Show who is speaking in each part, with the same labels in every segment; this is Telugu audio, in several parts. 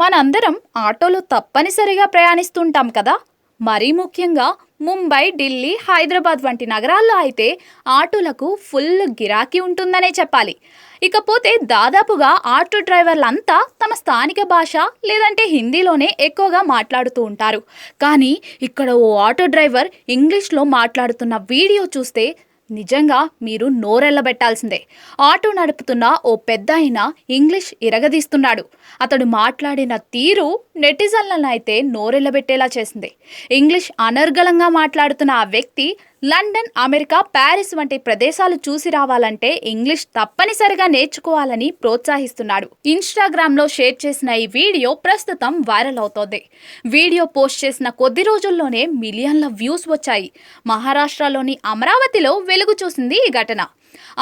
Speaker 1: మనందరం ఆటోలో తప్పనిసరిగా ప్రయాణిస్తుంటాం కదా. మరీ ముఖ్యంగా ముంబై, ఢిల్లీ, హైదరాబాద్ వంటి నగరాల్లో అయితే ఆటోలకు ఫుల్ గిరాకీ ఉంటుందనే చెప్పాలి. ఇకపోతే దాదాపుగా ఆటో డ్రైవర్లంతా తమ స్థానిక భాష లేదంటే హిందీలోనే ఎక్కువగా మాట్లాడుతూ ఉంటారు. కానీ ఇక్కడ ఓ ఆటో డ్రైవర్ ఇంగ్లీష్లో మాట్లాడుతున్న వీడియో చూస్తే నిజంగా మీరు నోరెళ్లబెట్టాల్సిందే. ఆటో నడుపుతున్న ఓ పెద్దాయన ఇంగ్లీష్ ఇరగదీస్తున్నాడు. అతడు మాట్లాడిన తీరు నెటిజన్లను అయితే నోరెళ్లబెట్టేలా చేసింది. ఇంగ్లీష్ అనర్గళంగా మాట్లాడుతున్న ఆ వ్యక్తి లండన్, అమెరికా, ప్యారిస్ వంటి ప్రదేశాలు చూసి రావాలంటే ఇంగ్లీష్ తప్పనిసరిగా నేర్చుకోవాలని ప్రోత్సహిస్తున్నాడు. ఇన్స్టాగ్రామ్లో షేర్ చేసిన ఈ వీడియో ప్రస్తుతం వైరల్ అవుతోంది. వీడియో పోస్ట్ చేసిన కొద్ది రోజుల్లోనే మిలియన్ల వ్యూస్ వచ్చాయి. మహారాష్ట్రలోని అమరావతిలో వెలుగు చూసింది ఈ ఘటన.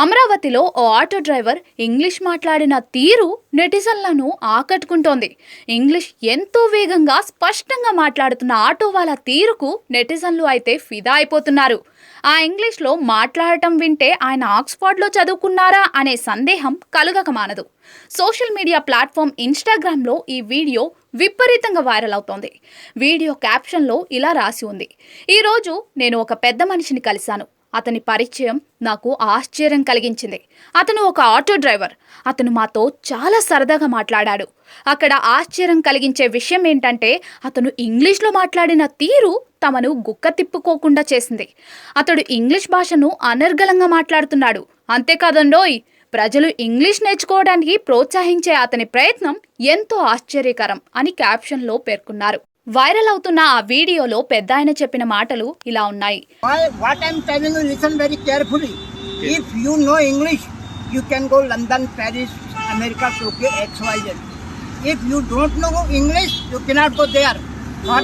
Speaker 1: అమరావతిలో ఓ ఆటో డ్రైవర్ ఇంగ్లీష్ మాట్లాడిన తీరు నెటిజన్లను ఆకట్టుకుంటోంది. ఇంగ్లీష్ ఎంతో వేగంగా స్పష్టంగా మాట్లాడుతున్న ఆటో వాళ్ళ తీరుకు నెటిజన్లు అయితే ఫిదా అయిపోతున్నారు. ఆ ఇంగ్లీష్లో మాట్లాడటం వింటే ఆయన ఆక్స్ఫర్డ్లో చదువుకున్నారా అనే సందేహం కలుగక మానదు. సోషల్ మీడియా ప్లాట్ఫామ్ ఇన్స్టాగ్రామ్లో ఈ వీడియో విపరీతంగా వైరల్ అవుతోంది. వీడియో క్యాప్షన్లో ఇలా రాసి ఉంది: ఈరోజు నేను ఒక పెద్ద మనిషిని కలిశాను. అతని పరిచయం నాకు ఆశ్చర్యం కలిగించింది. అతను ఒక ఆటో డ్రైవర్. అతను మాతో చాలా సరదాగా మాట్లాడాడు. అక్కడ ఆశ్చర్యం కలిగించే విషయం ఏంటంటే అతను ఇంగ్లీష్లో మాట్లాడిన తీరు తమను గుక్క తిప్పుకోకుండా చేసింది. అతడు ఇంగ్లీష్ భాషను అనర్గళంగా మాట్లాడుతున్నాడు. అంతేకాదండోయ్, ప్రజలు ఇంగ్లీష్ నేర్చుకోవడానికి ప్రోత్సహించే అతని ప్రయత్నం ఎంతో ఆశ్చర్యకరం అని క్యాప్షన్లో పేర్కొన్నారు. వైరల్ అవుతున్న ఆ వీడియోలో పెద్దాయన చెప్పిన మాటలు ఇలా ఉన్నాయి.
Speaker 2: What I'm telling you, listen very carefully. If you know English, you can go London, Paris, America, Tokyo, XYZ. If you don't know English, you cannot go there. For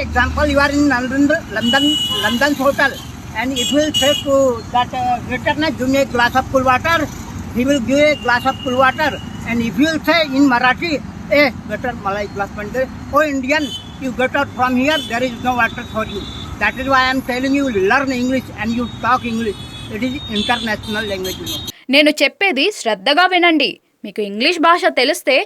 Speaker 2: example, you are in London's hotel, and if you will say to that waiter, give me a glass of cool water, he will give a glass of cool water. And if you will say in Marathi, waiter, malai glass pande, oh Indian, you get out from here, there is no water for you. That is why I am telling you, learn English and you talk English. It is international language, you know.
Speaker 1: నేను చెప్పేది శ్రద్ధగా వినండి. మీకు ఇంగ్లీష్ భాష తెలిస్తే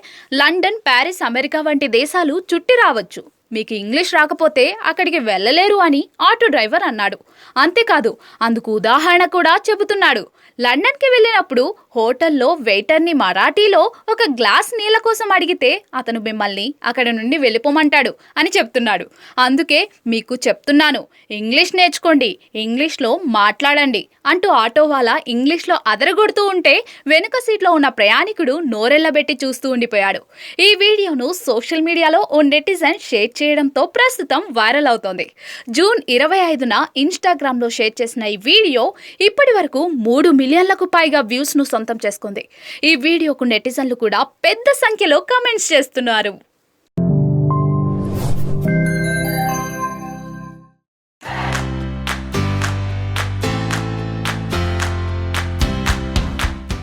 Speaker 1: లండన్, ప్యారిస్, అమెరికా వంటి దేశాలు చుట్టి రావచ్చు. మీకు ఇంగ్లీష్ రాకపోతే అక్కడికి వెళ్ళలేరు అని ఆటో డ్రైవర్ అన్నాడు. అంతేకాదు, అందుకు ఉదాహరణ కూడా చెబుతున్నాడు. లండన్కి వెళ్ళినప్పుడు హోటల్లో వెయిటర్ని మరాఠీలో ఒక గ్లాస్ నీళ్ళ కోసం అడిగితే అతను మిమ్మల్ని అక్కడ నుండి వెళ్ళిపోమంటాడు అని చెప్తున్నాడు. అందుకే మీకు చెప్తున్నాను, ఇంగ్లీష్ నేర్చుకోండి, ఇంగ్లీష్లో మాట్లాడండి అంటూ ఆటో వాళ్ళ ఇంగ్లీష్లో అదరగొడుతూ ఉంటే వెనుక సీట్లో ఉన్న ప్రయాణికుడు నోరెళ్లబెట్టి చూస్తూ ఉండిపోయాడు. ఈ వీడియోను సోషల్ మీడియాలో ఓ నెటిజన్ షేర్ చేయడంతో ప్రస్తుతం వైరల్ అవుతోంది. జూన్ 25న ఇన్స్టాగ్రామ్లో షేర్ చేసిన ఈ వీడియో ఇప్పటి వరకు 3 మిలియన్లకు పైగా వ్యూస్ను సొంతం చేసుకుంది. ఈ వీడియోకు నెటిజన్లు కూడా పెద్ద సంఖ్యలో కామెంట్స్ చేస్తున్నారు.